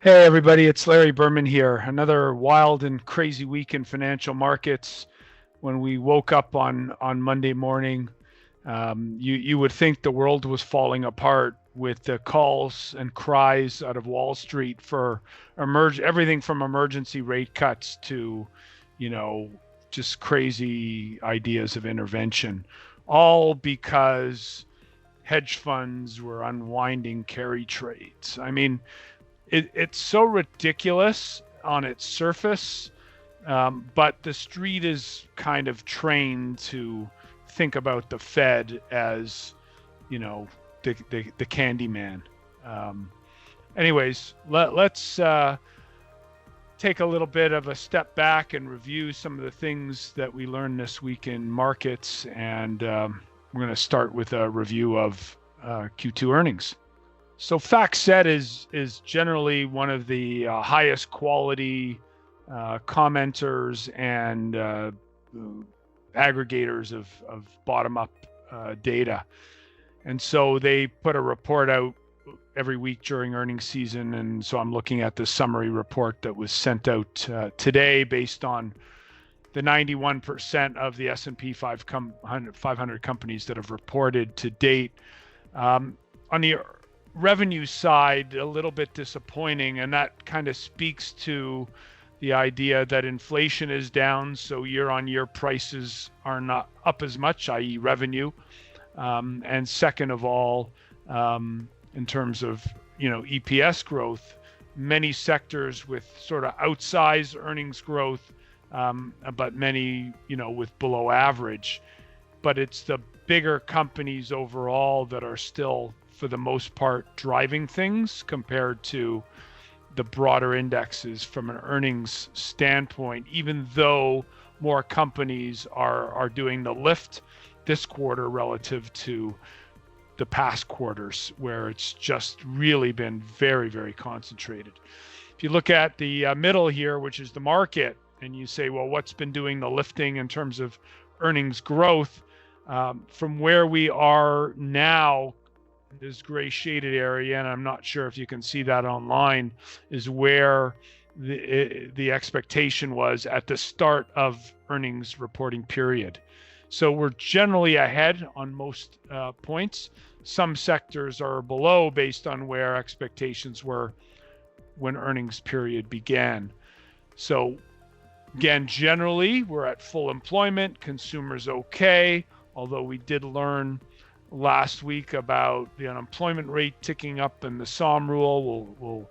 Hey everybody, it's Larry Berman here. Another wild and crazy week in financial markets. When we woke up on Monday morning, you would think the world was falling apart with the calls and cries out of Wall Street for everything from emergency rate cuts to, you know, just crazy ideas of intervention, all because hedge funds were unwinding carry trades. I mean, it's so ridiculous on its surface, but the street is kind of trained to think about the Fed as, you know, the candy man. Um, anyways, let's take a little bit of a step back and review some of the things that we learned this week in markets, and we're going to start with a review of Q2 earnings. So FactSet is generally one of the highest quality commenters and aggregators of bottom-up data. And so they put a report out every week during earnings season. And so I'm looking at the summary report that was sent out today based on the 91% of the S&P 500 companies that have reported to date. On the revenue side, a little bit disappointing, and that kind of speaks to the idea that inflation is down, so year-on-year prices are not up as much, i.e. revenue. And second of all, in terms of EPS growth, many sectors with sort of outsized earnings growth, but many with below average. But it's the bigger companies overall that are still, for the most part, driving things compared to the broader indexes from an earnings standpoint, even though more companies are doing the lift this quarter relative to the past quarters, where it's just really been very, very concentrated. If you look at the middle here, which is the market, and you say, well, what's been doing the lifting in terms of earnings growth? From where we are now, this gray shaded area, and I'm not sure if you can see that online, is where the expectation was at the start of earnings reporting period. So we're generally ahead on most points. Some sectors are below based on where expectations were when earnings period began. So again, generally, we're at full employment, consumers okay, although we did learn last week about the unemployment rate ticking up and the SOM rule. We'll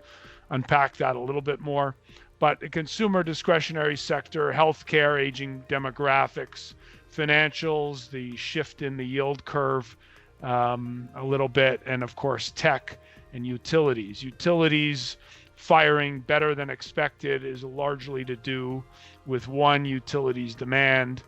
unpack that a little bit more. But the consumer discretionary sector, healthcare, aging demographics, financials, the shift in the yield curve a little bit, and of course tech and utilities. Utilities firing better than expected is largely to do with utilities demand.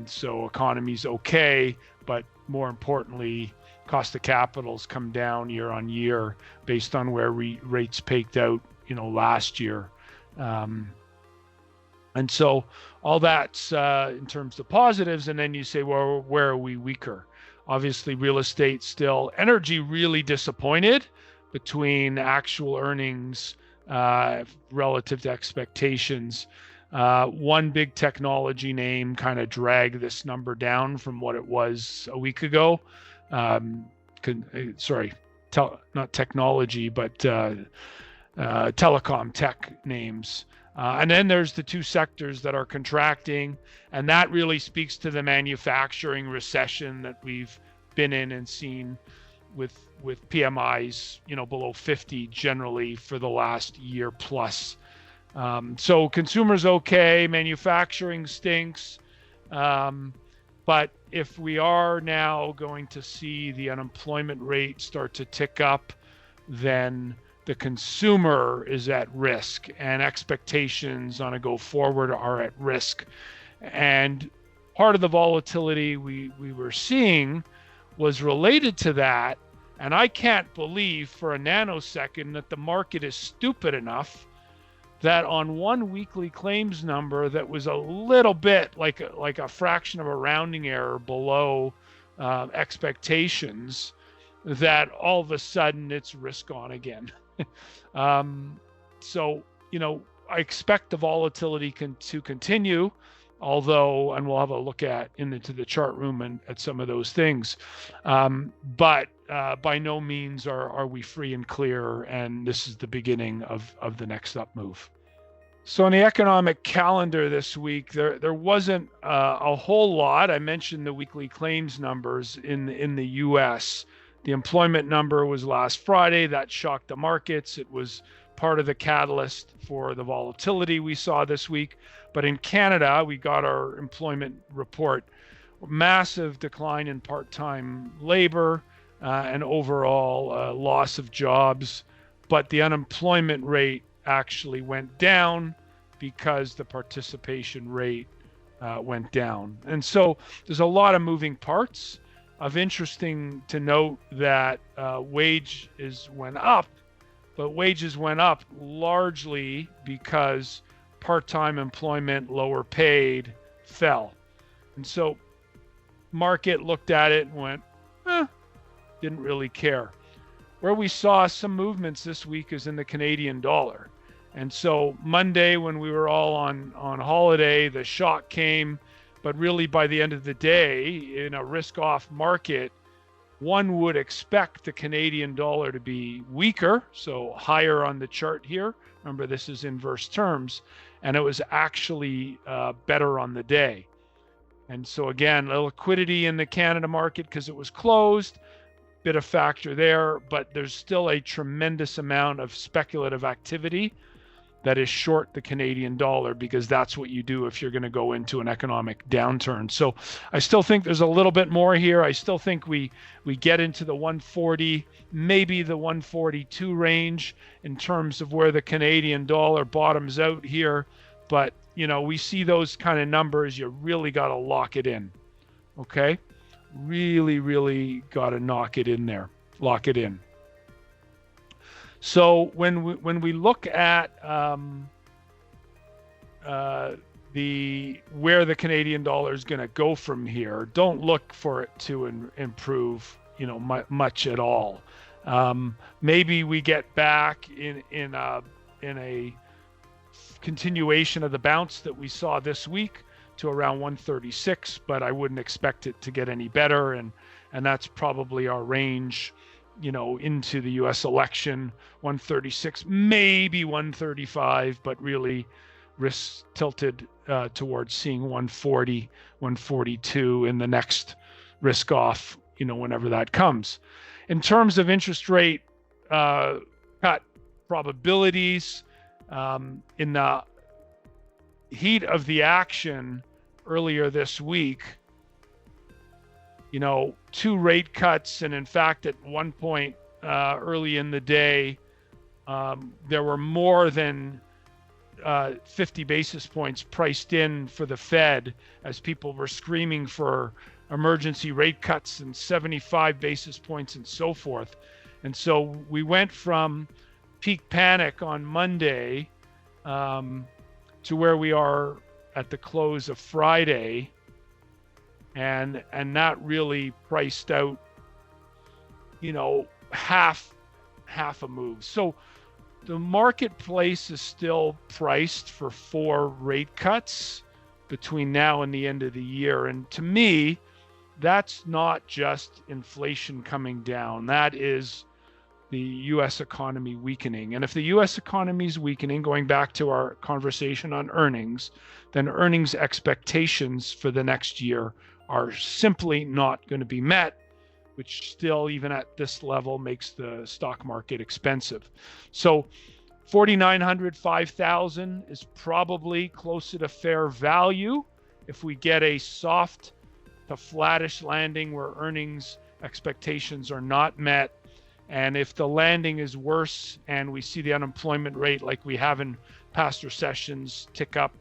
So economy's okay, but more importantly, cost of capital's come down year on year based on where rates peaked out, last year. And so all that's in terms of positives. And then you say, well, where are we weaker? Obviously, real estate still. Energy really disappointed between actual earnings relative to expectations. One big technology name kind of dragged this number down from what it was a week ago. Not technology, but telecom tech names. And then there's the two sectors that are contracting, and that really speaks to the manufacturing recession that we've been in and seen with PMIs, below 50 generally for the last year plus. So consumers okay, manufacturing stinks. But if we are now going to see the unemployment rate start to tick up, then the consumer is at risk, and expectations on a go forward are at risk. And part of the volatility we were seeing was related to that. And I can't believe for a nanosecond that the market is stupid enough that on one weekly claims number that was a little bit like a fraction of a rounding error below expectations, that all of a sudden it's risk on again. So, I expect the volatility to continue, although, and we'll have a look into the chart room and at some of those things. But by no means are we free and clear, and this is the beginning of the next up move. So on the economic calendar this week, there wasn't a whole lot. I mentioned the weekly claims numbers in the U.S. The employment number was last Friday. That shocked the markets. It was part of the catalyst for the volatility we saw this week. But in Canada, we got our employment report. Massive decline in part-time labor and overall loss of jobs. But the unemployment rate actually went down because the participation rate went down. And so there's a lot of moving parts. Of interesting to note that wages went up, but wages went up largely because part-time employment, lower paid, fell. And so market looked at it and went, didn't really care. Where we saw some movements this week is in the Canadian dollar. And so Monday, when we were all on holiday, the shock came. But really, by the end of the day, in a risk-off market, one would expect the Canadian dollar to be weaker, so higher on the chart here. Remember, this is inverse terms. And it was actually better on the day. And so again, the liquidity in the Canada market, because it was closed, bit of factor there, but there's still a tremendous amount of speculative activity that is short the Canadian dollar, because that's what you do if you're going to go into an economic downturn. So I still think there's a little bit more here. I still think we get into the 140, maybe the 142 range in terms of where the Canadian dollar bottoms out here. But, we see those kind of numbers. You really got to lock it in. Okay? Really, really got to lock it in. So when we look at where the Canadian dollar is going to go from here, don't look for it to improve, much at all. Maybe we get back in a continuation of the bounce that we saw this week to around 136, but I wouldn't expect it to get any better, and that's probably our range. Into the U.S. election, 136, maybe 135, but really risk tilted towards seeing 140, 142 in the next risk off, whenever that comes. In terms of interest rate cut probabilities, in the heat of the action earlier this week, 2 rate cuts. And in fact, at one point early in the day, there were more than 50 basis points priced in for the Fed as people were screaming for emergency rate cuts and 75 basis points and so forth. And so we went from peak panic on Monday to where we are at the close of Friday. And that really priced out, half a move. So the marketplace is still priced for 4 rate cuts between now and the end of the year. And to me, that's not just inflation coming down. That is the U.S. economy weakening. And if the U.S. economy is weakening, going back to our conversation on earnings, then earnings expectations for the next year are simply not going to be met, which still, even at this level, makes the stock market expensive. So 4,900, 5,000 is probably closer to fair value if we get a soft to flattish landing where earnings expectations are not met. And if the landing is worse and we see the unemployment rate like we have in past recessions tick up,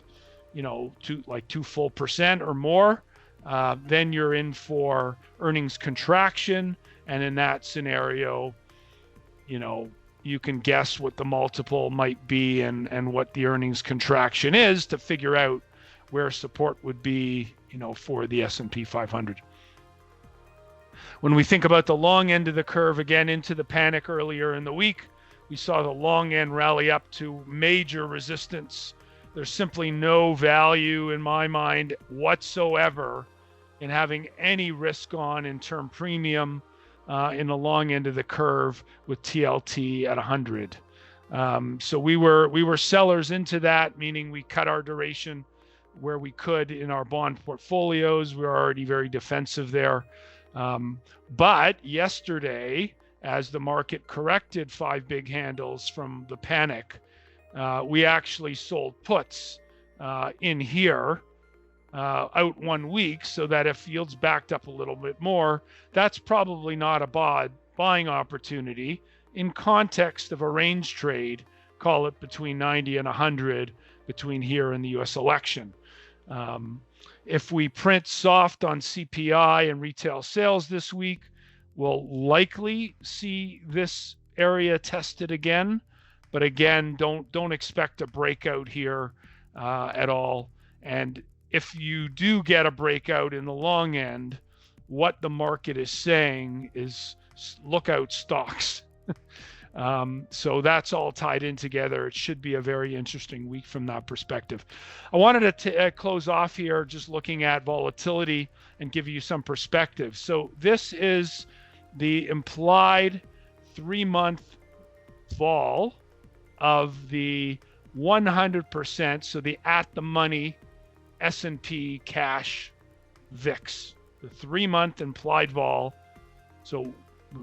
to like 2% or more, then you're in for earnings contraction. And in that scenario, you can guess what the multiple might be and what the earnings contraction is to figure out where support would be, for the S&P 500. When we think about the long end of the curve, again, into the panic earlier in the week, We saw the long end rally up to major resistance. There's simply no value in my mind whatsoever in having any risk on in term premium in the long end of the curve with TLT at 100. So we were sellers into that, meaning we cut our duration where we could in our bond portfolios. We were already very defensive there. But yesterday, as the market corrected 5 big handles from the panic, we actually sold puts in here out 1 week, so that if yields backed up a little bit more, that's probably not a buying opportunity in context of a range trade, call it between 90 and 100 between here and the US election. If we print soft on CPI and retail sales this week, we'll likely see this area tested again. But again, don't expect a breakout here at all. And if you do get a breakout in the long end, what the market is saying is look out stocks. So that's all tied in together. It should be a very interesting week from that perspective. I wanted to close off here just looking at volatility and give you some perspective. So this is the implied 3-month vol of the 100%, so the at the money S&P cash VIX, the 3-month implied vol, so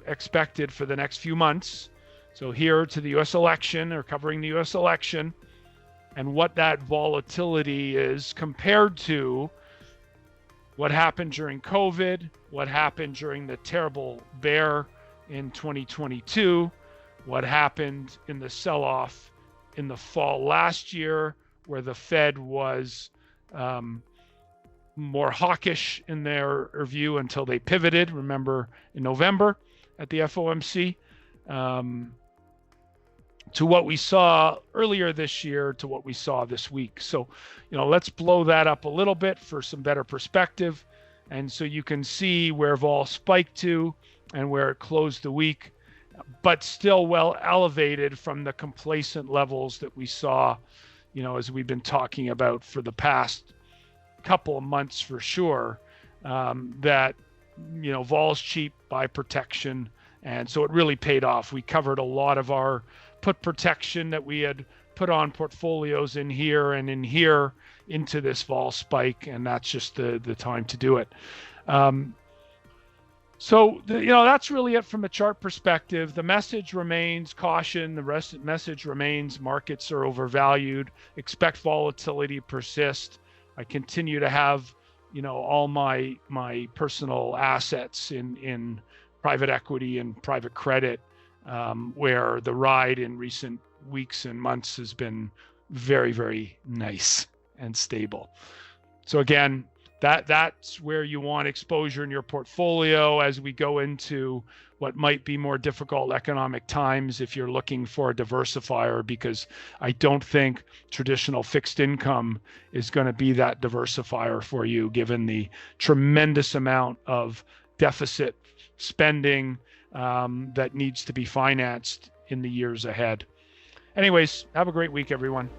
expected for the next few months. So here to the US election, or covering the US election, and what that volatility is compared to what happened during COVID, what happened during the terrible bear in 2022, what happened in the sell-off in the fall last year, where the Fed was more hawkish in their view until they pivoted, remember, in November at the FOMC, to what we saw earlier this year to what we saw this week. So, let's blow that up a little bit for some better perspective. And so you can see where vol spiked to and where it closed the week, but still well elevated from the complacent levels that we saw, as we've been talking about for the past couple of months for sure, that, vol's cheap, buy protection. And so it really paid off. We covered a lot of our put protection that we had put on portfolios in here and in here into this vol spike, and that's just the time to do it. So that's really it from a chart perspective. The message remains caution. The message remains markets are overvalued. Expect volatility to persist. I continue to have all my personal assets in private equity and private credit, where the ride in recent weeks and months has been very, very nice and stable. So again, that's where you want exposure in your portfolio as we go into what might be more difficult economic times if you're looking for a diversifier, because I don't think traditional fixed income is going to be that diversifier for you, given the tremendous amount of deficit spending that needs to be financed in the years ahead. Anyways, have a great week, everyone.